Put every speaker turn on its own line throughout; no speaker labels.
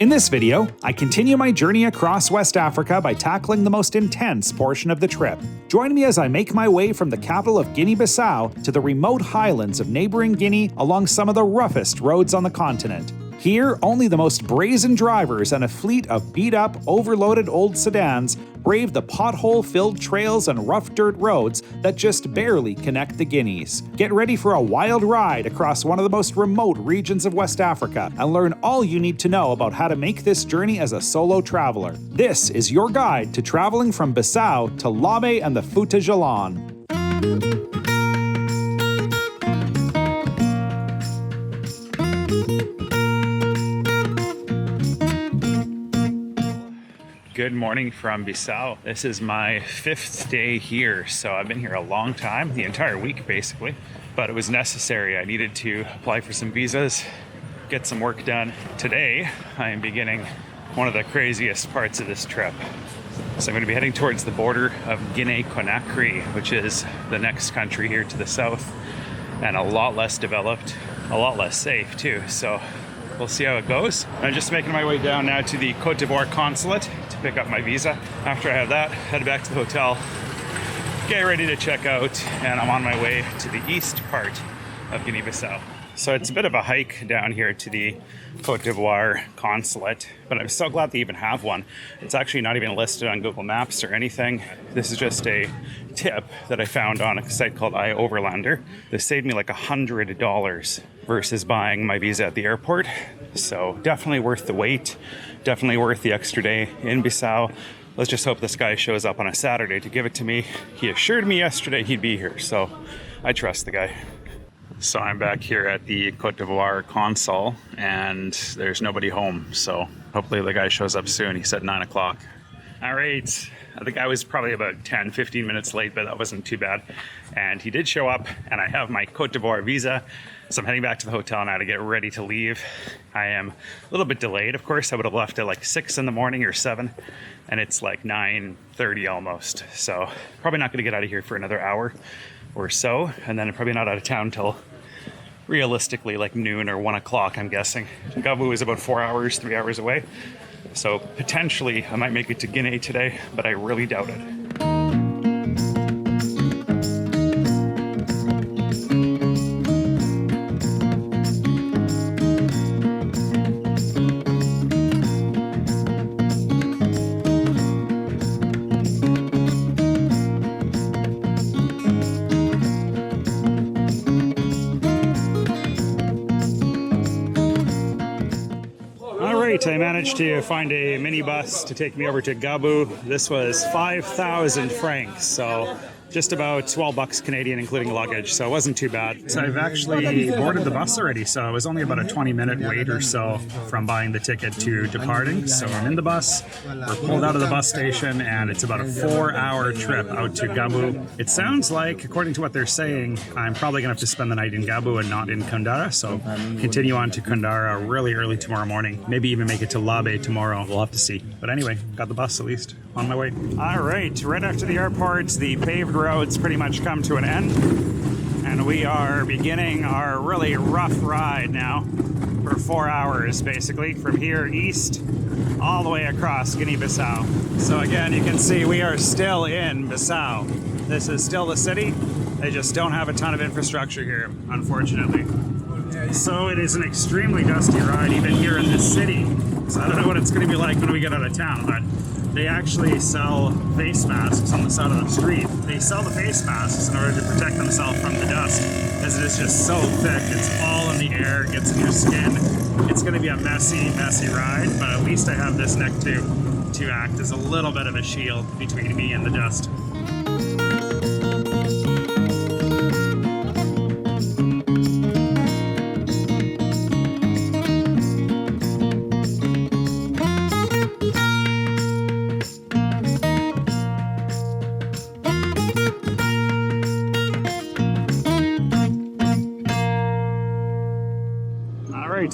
In this video, I continue my journey across West Africa by tackling the most intense portion of the trip. Join me as I make my way from the capital of Guinea-Bissau to the remote highlands of neighboring Guinea along some of the roughest roads on the continent. Here, only the most brazen drivers and a fleet of beat-up, overloaded old sedans brave the pothole-filled trails and rough dirt roads that just barely connect the Guineas. Get ready for a wild ride across one of the most remote regions of West Africa and learn all you need to know about how to make this journey as a solo traveler. This is your guide to traveling from Bissau to Labe and the Fouta Djallon. Good morning from Bissau. This is my 5th day here, so I've been here a long time, the entire week basically, but it was necessary. I needed to apply for some visas, get some work done. Today, I am beginning one of the craziest parts of this trip. So I'm going to be heading towards the border of Guinea-Conakry, which is the next country here to the south, and a lot less developed, a lot less safe too, so we'll see how it goes. I'm just making my way down now to the Cote D'Ivoire consulate to pick up my visa. After I have that, head back to the hotel, get ready to check out, and I'm on my way to the east part of Guinea-Bissau. So it's a bit of a hike down here to the Cote d'Ivoire consulate, but I'm so glad they even have one. It's actually not even listed on Google Maps or anything. This is just a tip that I found on a site called Overlander. This saved me like $100 versus buying my visa at the airport. So definitely worth the wait, definitely worth the extra day in Bissau. Let's just hope this guy shows up on a Saturday to give it to me. He assured me yesterday he'd be here, so I trust the guy. So I'm back here at the Cote d'Ivoire consul, and there's nobody home. So hopefully the guy shows up soon. He said 9 o'clock. All right. I think I was probably about 10, 15 minutes late, but that wasn't too bad. And he did show up, and I have my Cote d'Ivoire visa. So I'm heading back to the hotel now to get ready to leave. I am a little bit delayed, of course. I would have left at like 6 in the morning or 7, and it's like 9:30 almost. So probably not going to get out of here for another hour or so, and then I'm probably not out of town till realistically like noon or 1 o'clock, I'm guessing. Gabu is about 4 hours, 3 hours away. So potentially I might make it to Guinea today, but I really doubt it. I managed to find a minibus to take me over to Gabu. This was 5,000 francs, so just about 12 bucks Canadian, including luggage, so it wasn't too bad. So I've actually boarded the bus already, so it was only about a 20-minute wait or so from buying the ticket to departing. So I'm in the bus, we're pulled out of the bus station, and it's about a 4-hour trip out to Gabu. It sounds like, according to what they're saying, I'm probably gonna have to spend the night in Gabu and not in Koundara, so continue on to Koundara really early tomorrow morning. Maybe even make it to Labe tomorrow, we'll have to see. But anyway, got the bus at least, on my way. All right, right after the airport, the paved roads pretty much come to an end, and we are beginning our really rough ride now for 4 hours basically from here east all the way across Guinea-Bissau. So again, you can see we are still in Bissau. This is still the city. They just don't have a ton of infrastructure here, unfortunately. So it is an extremely dusty ride even here in this city. So I don't know what it's going to be like when we get out of town, but they actually sell face masks on the side of the street. They sell the face masks in order to protect themselves from the dust, as it is just so thick. It's all in the air, it gets in your skin. It's going to be a messy, messy ride, but at least I have this neck tube to act as a little bit of a shield between me and the dust.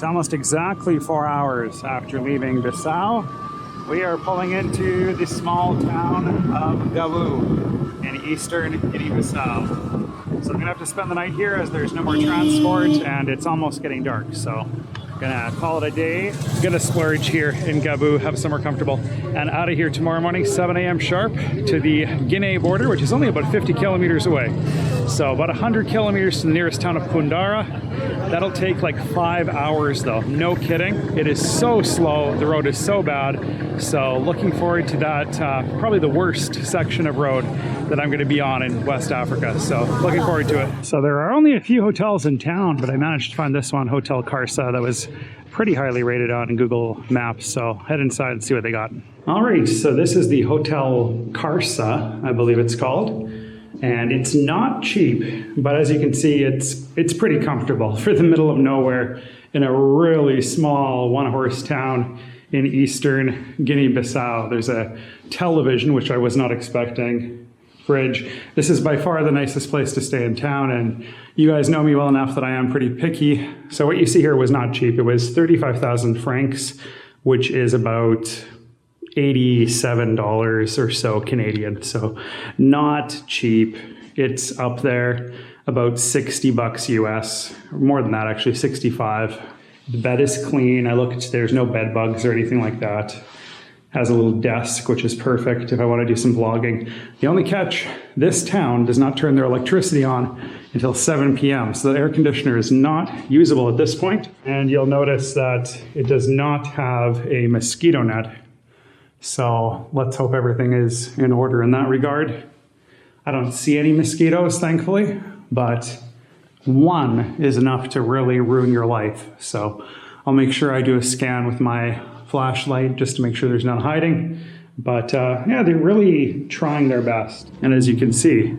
Almost exactly 4 hours after leaving Bissau, we are pulling into the small town of Gabu in eastern Guinea-Bissau. So I'm gonna have to spend the night here as there's no more transport and it's almost getting dark. So Gonna call it a day. Gonna splurge here in Gabu, have somewhere comfortable, and out of here tomorrow morning, 7 a.m. sharp, to the Guinea border, which is only about 50 kilometers away. So about 100 kilometers to the nearest town of Koundara. That'll take like 5 hours though, no kidding. It is so slow, the road is so bad. So looking forward to that, probably the worst section of road that I'm gonna be on in West Africa. So looking forward to it. So there are only a few hotels in town, but I managed to find this one, Hotel Karsa, that was pretty highly rated on Google Maps. So head inside and see what they got. All right, so this is the Hotel Karsa, I believe it's called. And it's not cheap, but as you can see, it's pretty comfortable for the middle of nowhere in a really small one-horse town in eastern Guinea-Bissau. There's a television, which I was not expecting, fridge. This is by far the nicest place to stay in town, and you guys know me well enough that I am pretty picky. So what you see here was not cheap. It was 35,000 francs, which is about $87 or so Canadian. So not cheap. It's up there, about 60 bucks US, or more than that actually, 65. The bed is clean. I looked, there's no bed bugs or anything like that. Has a little desk, which is perfect if I want to do some vlogging. The only catch, this town does not turn their electricity on until 7 p.m. So the air conditioner is not usable at this point. And you'll notice that it does not have a mosquito net. So let's hope everything is in order in that regard. I don't see any mosquitoes, thankfully, but one is enough to really ruin your life. So I'll make sure I do a scan with my flashlight just to make sure there's none hiding. But yeah, they're really trying their best. And as you can see,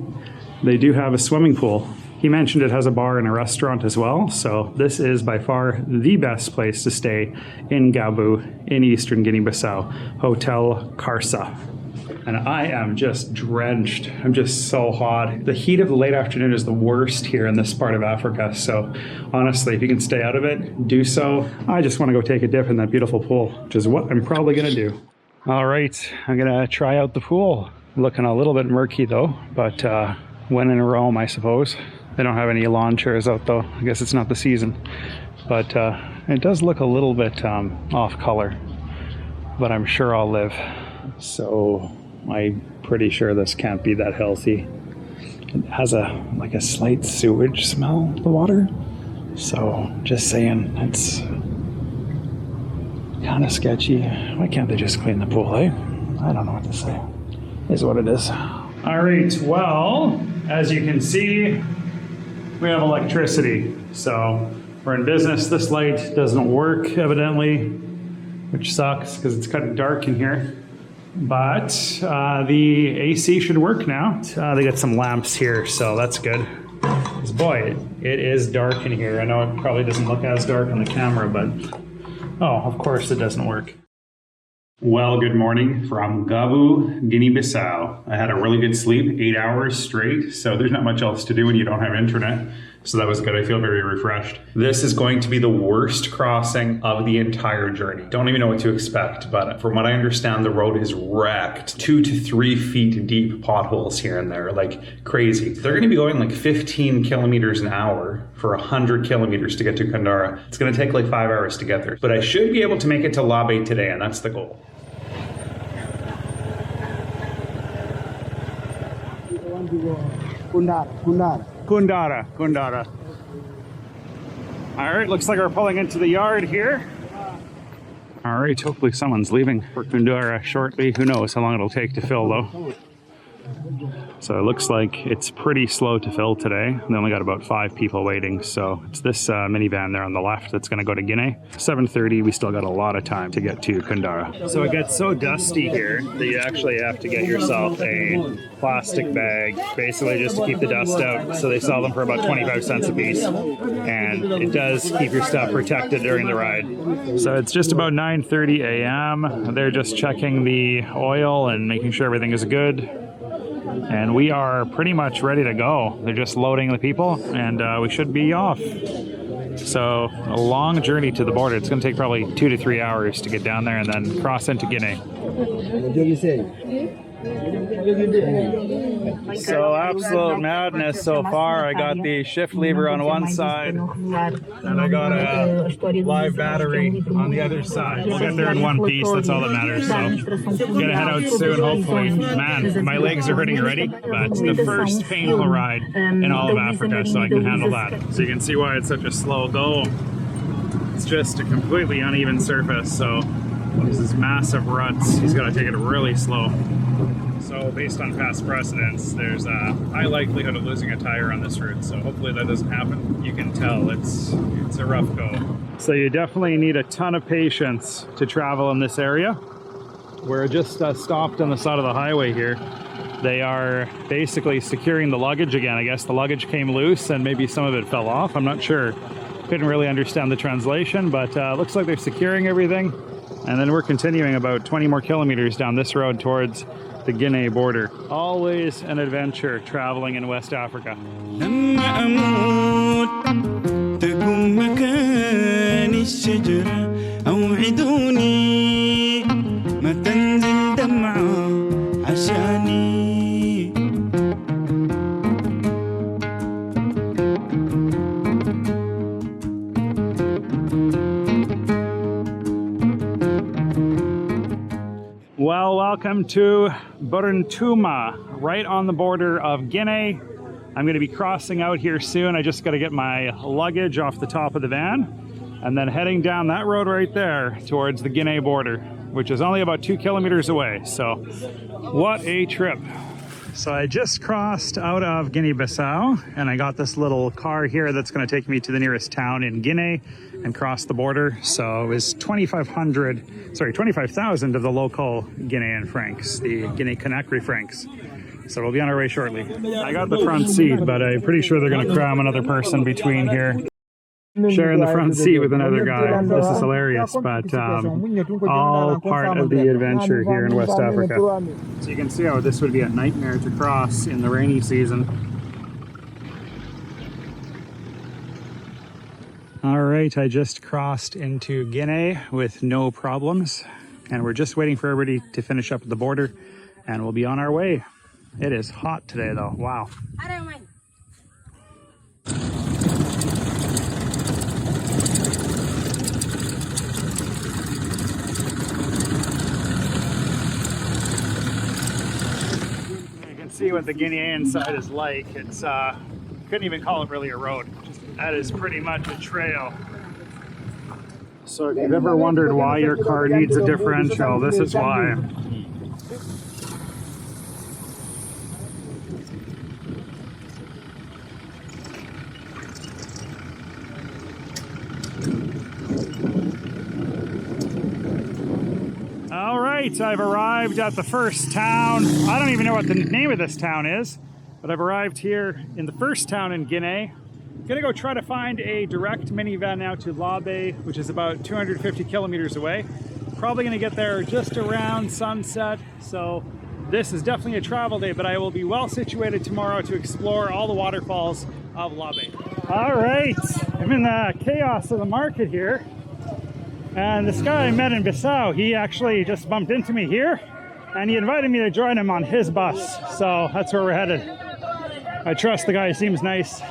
they do have a swimming pool. He mentioned it has a bar and a restaurant as well. So this is by far the best place to stay in Gabu in eastern Guinea-Bissau, Hotel Karsa. And I am just drenched. I'm just so hot. The heat of the late afternoon is the worst here in this part of Africa. So honestly, if you can stay out of it, do so. I just want to go take a dip in that beautiful pool, which is what I'm probably gonna do. All right, I'm gonna try out the pool. Looking a little bit murky though, but when in Rome, I suppose. They don't have any lawn chairs out though. I guess it's not the season. But it does look a little bit off color, but I'm sure I'll live. So I'm pretty sure this can't be that healthy. It has like a slight sewage smell, the water. So just saying, it's kind of sketchy. Why can't they just clean the pool, eh? I don't know what to say. It is what it is. All right, well, as you can see, we have electricity. So we're in business. This light doesn't work, evidently, which sucks because it's kind of dark in here. But the AC should work now. They got some lamps here, so that's good. Because boy, it is dark in here. I know it probably doesn't look as dark on the camera, but oh, of course it doesn't work. Well, good morning from Gabu, Guinea-Bissau. I had a really good sleep, 8 hours straight, so there's not much else to do when you don't have internet. So that was good. I feel very refreshed. This is going to be the worst crossing of the entire journey. Don't even know what to expect, but from what I understand, the road is wrecked. 2 to 3 feet deep potholes here and there, like crazy. They're going to be going like 15 kilometers an hour for 100 kilometers to get to Koundara. It's going to take like 5 hours to get there, but I should be able to make it to Labe today, and that's the goal. Koundara. All right, looks like we're pulling into the yard here. All right, hopefully someone's leaving for Koundara shortly. Who knows how long it'll take to fill though. So it looks like it's pretty slow to fill today. They only got about 5 people waiting. So it's this minivan there on the left that's gonna go to Guinea. 7:30, we still got a lot of time to get to Koundara. So it gets so dusty here that you actually have to get yourself a plastic bag, basically just to keep the dust out. So they sell them for about 25 cents a piece. And it does keep your stuff protected during the ride. So it's just about 9:30 a.m. They're just checking the oil and making sure everything is good. And we are pretty much ready to go. They're just loading the people and we should be off. So a long journey to the border. It's going to take probably 2 to 3 hours to get down there and then cross into Guinea. So absolute madness so far. I got the shift lever on one side and I got a live battery on the other side. We'll get there in one piece, that's all that matters. So gonna head out soon, hopefully. Man, my legs are hurting already, but it's the first painful ride in all of Africa, so I can handle that. So you can see why it's such a slow go. It's just a completely uneven surface, so there's this massive ruts. He's got to take it really slow. So based on past precedents, there's a high likelihood of losing a tire on this route. So hopefully that doesn't happen. You can tell it's a rough go. So you definitely need a ton of patience to travel in this area. We're just stopped on the side of the highway here. They are basically securing the luggage again. I guess the luggage came loose and maybe some of it fell off. I'm not sure. Couldn't really understand the translation, but looks like they're securing everything. And then we're continuing about 20 more kilometers down this road towards the Guinea border. Always an adventure traveling in West Africa. Well, welcome to Buruntuma, right on the border of Guinea. I'm going to be crossing out here soon. I just got to get my luggage off the top of the van and then heading down that road right there towards the Guinea border, which is only about 2 kilometers away. So what a trip. So I just crossed out of Guinea-Bissau and I got this little car here that's going to take me to the nearest town in Guinea and cross the border. So it was 25,000 of the local Guinean francs, the Guinea-Conakry francs. So we'll be on our way shortly. I got the front seat, but I'm pretty sure they're going to cram another person between here. Sharing the front seat with another guy. This is hilarious, but all part of the adventure here in West Africa. So you can see how this would be a nightmare to cross in the rainy season. All right, I just crossed into Guinea with no problems, and we're just waiting for everybody to finish up at the border, and we'll be on our way. It is hot today, though. Wow. See what the Guinean side is like. It's couldn't even call it really a road. That is pretty much a trail. So if you've ever wondered why your car needs a differential, this is why. All right, I've arrived at the first town. I don't even know what the name of this town is, but I've arrived here in the first town in Guinea. I'm gonna go try to find a direct minivan now to Labe, which is about 250 kilometers away. Probably gonna get there just around sunset, so this is definitely a travel day, but I will be well situated tomorrow to explore all the waterfalls of Labe. All right, I'm in the chaos of the market here. And this guy I met in Bissau, he actually just bumped into me here and he invited me to join him on his bus. So that's where we're headed. I trust the guy, he seems nice.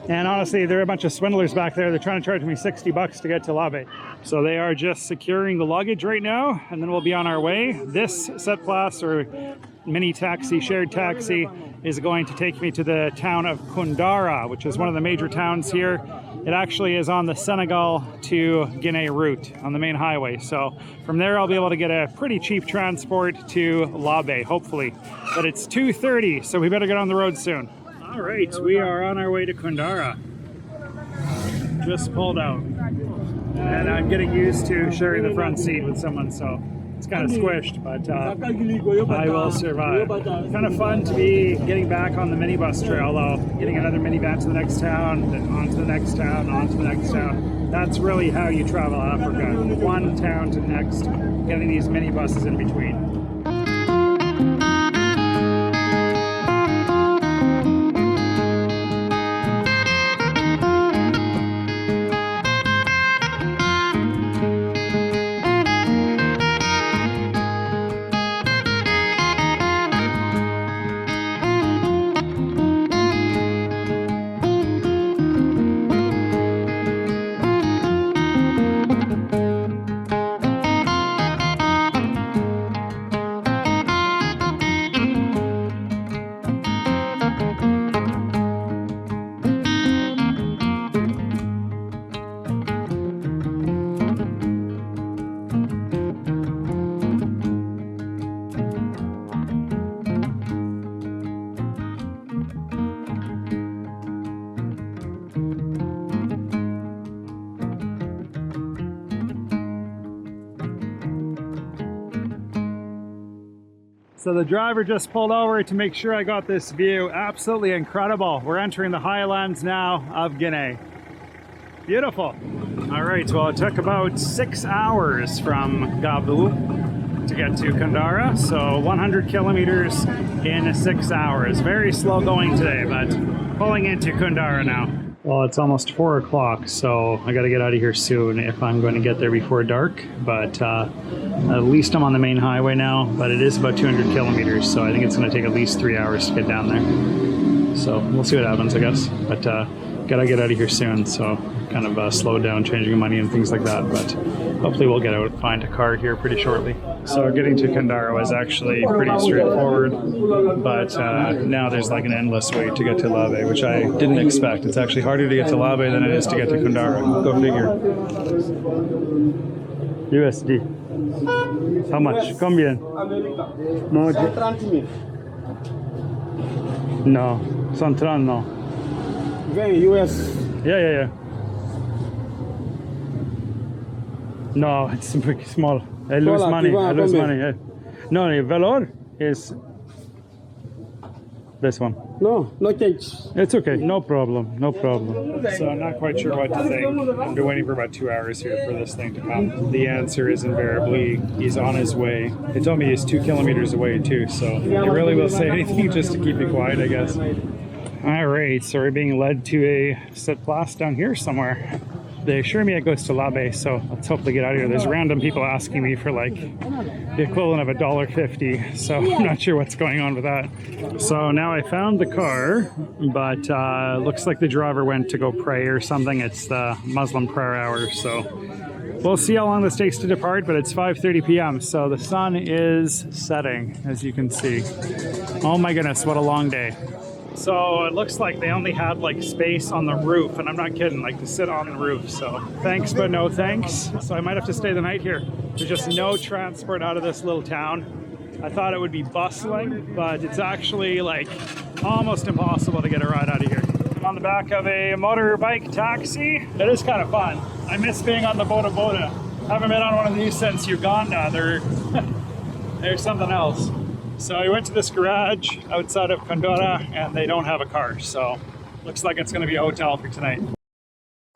And honestly, there are a bunch of swindlers back there. They're trying to charge me 60 bucks to get to Labe. So they are just securing the luggage right now and then we'll be on our way. This set class or mini taxi, shared taxi, is going to take me to the town of Koundara, which is one of the major towns here. It actually is on the Senegal to Guinea route on the main highway. So from there, I'll be able to get a pretty cheap transport to Labe, hopefully. But it's 2:30, so we better get on the road soon. All right, we are on our way to Koundara. Just pulled out. And I'm getting used to sharing the front seat with someone, so it's kind of squished, but I will survive. Kind of fun to be getting back on the minibus trail, though. Getting another minivan to the next town, then on to the next town, on to the next town. That's really how you travel Africa. One town to the next, getting these minibuses in between.
So the driver just pulled over to make sure I got this view. Absolutely incredible. We're entering the highlands now of Guinea. Beautiful. All right, well, it took about 6 hours from Gabu to get to Koundara. So 100 kilometers in 6 hours. Very slow going today, but pulling into Koundara now. Well, it's almost 4 o'clock, so I got to get out of here soon if I'm going to get there before dark. But at least I'm on the main highway now, but it is about 200 kilometers, so I think it's going to take at least 3 hours to get down there. So we'll see what happens, I guess. But gotta get out of here soon, so kind of slowed down changing money and things like that. But hopefully we'll get out and find a car here pretty shortly. So getting to Koundara was actually pretty straightforward, but now there's like an endless wait to get to Labe, which I didn't expect. It's actually harder to get to Labe than it is to get to Koundara. Go figure. USD. How much? Combien? No. Son 30, no.
US.
Yeah. No, it's pretty small. I lose money. Yeah. No, the valor is this one.
No change.
It's okay, no problem. So I'm not quite sure what to think. I've been waiting for about 2 hours here for this thing to come. The answer is invariably he's on his way. They told me he's 2 kilometers away too, so they really will say anything just to keep me quiet, I guess. All right, so we're being led to a set place down here somewhere. They assure me it goes to Labe, so let's hopefully get out of here. There's random people asking me for like the equivalent of $1.50, so I'm not sure what's going on with that. So now I found the car, but looks like the driver went to go pray or something. It's the Muslim prayer hour, so we'll see how long this takes to depart, but it's 5:30 p.m., so the sun is setting, as you can see. Oh my goodness, what a long day. So it looks like they only had like space on the roof, and I'm not kidding, like to sit on the roof. So thanks, but no thanks. So I might have to stay the night here. There's just no transport out of this little town. I thought it would be bustling, but it's actually like almost impossible to get a ride out of here. I'm on the back of a motorbike taxi. It is kind of fun. I miss being on the Boda Boda. Haven't been on one of these since Uganda. They're something else. So I went to this garage outside of Koundara and they don't have a car, so looks like it's going to be a hotel for tonight.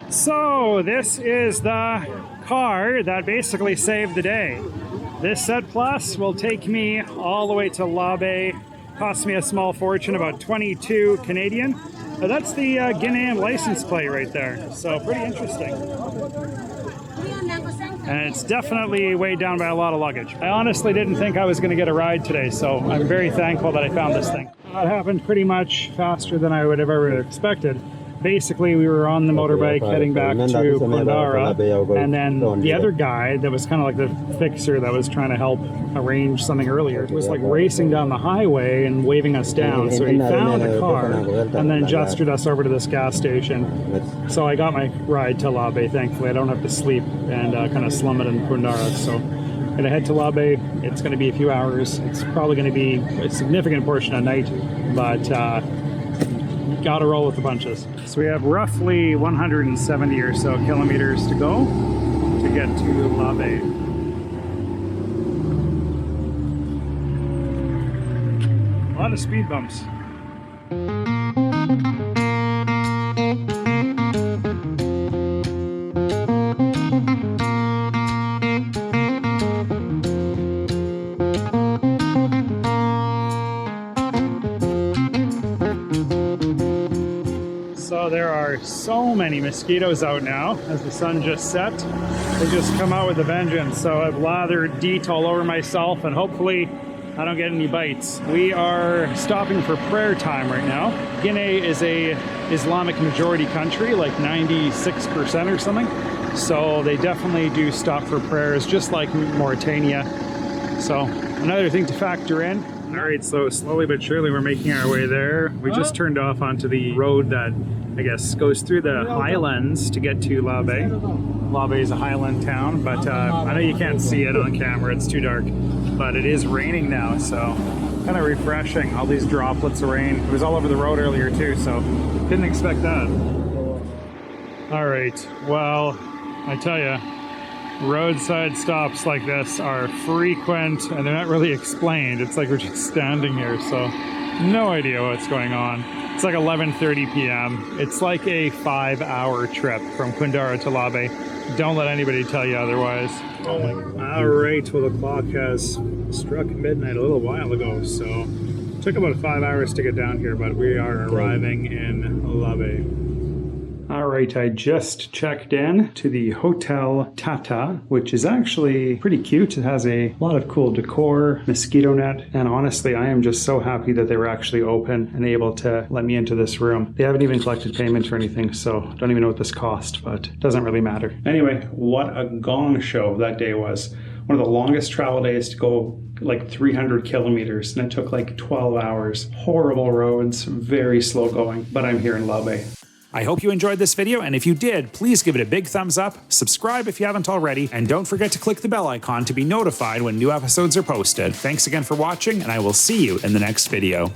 So this is the car that basically saved the day. This Set Plus will take me all the way to Labe. Cost me a small fortune, about 22 Canadian. But that's the Guinean license plate right there, so pretty interesting. And it's definitely weighed down by a lot of luggage. I honestly didn't think I was going to get a ride today, so I'm very thankful that I found this thing. It happened pretty much faster than I would have ever expected. Basically, we were on the motorbike heading back to Koundara, and then the other guy that was kind of like the fixer that was trying to help arrange something earlier was like racing down the highway and waving us down. So he found a car and then gestured us over to this gas station. So I got my ride to Labe, thankfully. I don't have to sleep and kind of slum it in Koundara. So I'm gonna head to Labe. It's gonna be a few hours. It's probably gonna be a significant portion of night, but gotta roll with the punches. So we have roughly 170 or so kilometers to go to get to Labe. A lot of speed bumps. So there are so many mosquitoes out now as the sun just set. They just come out with a vengeance. So I've lathered DEET all over myself and hopefully I don't get any bites. We are stopping for prayer time right now. Guinea is a Islamic majority country, like 96% or something. So they definitely do stop for prayers, just like Mauritania. So another thing to factor in. All right, so slowly but surely we're making our way there. We just turned off onto the road that I guess goes through the highlands to get to Labe. Labe is a highland town, but I know you can't see it on camera, it's too dark. But it is raining now, so kind of refreshing. All these droplets of rain. It was all over the road earlier too, so didn't expect that. All right, well, I tell you, Roadside stops like this are frequent and they're not really explained. It's like we're just standing here, so no idea what's going on. It's like 11:30 p.m. It's like a 5-hour trip from Koundara to Labe. Don't let anybody tell you otherwise. Oh my God. All right, well, the clock has struck midnight a little while ago, so it took about 5 hours to get down here, but we are arriving in Labe. All right, I just checked in to the Hotel Tata, which is actually pretty cute. It has a lot of cool decor, mosquito net, and honestly, I am just so happy that they were actually open and able to let me into this room. They haven't even collected payment or anything, so don't even know what this cost, but it doesn't really matter. Anyway, what a gong show that day was. One of the longest travel days to go like 300 kilometers, and it took like 12 hours. Horrible roads, very slow going, but I'm here in Labe.
I hope you enjoyed this video, and if you did, please give it a big thumbs up, subscribe if you haven't already, and don't forget to click the bell icon to be notified when new episodes are posted. Thanks again for watching, and I will see you in the next video.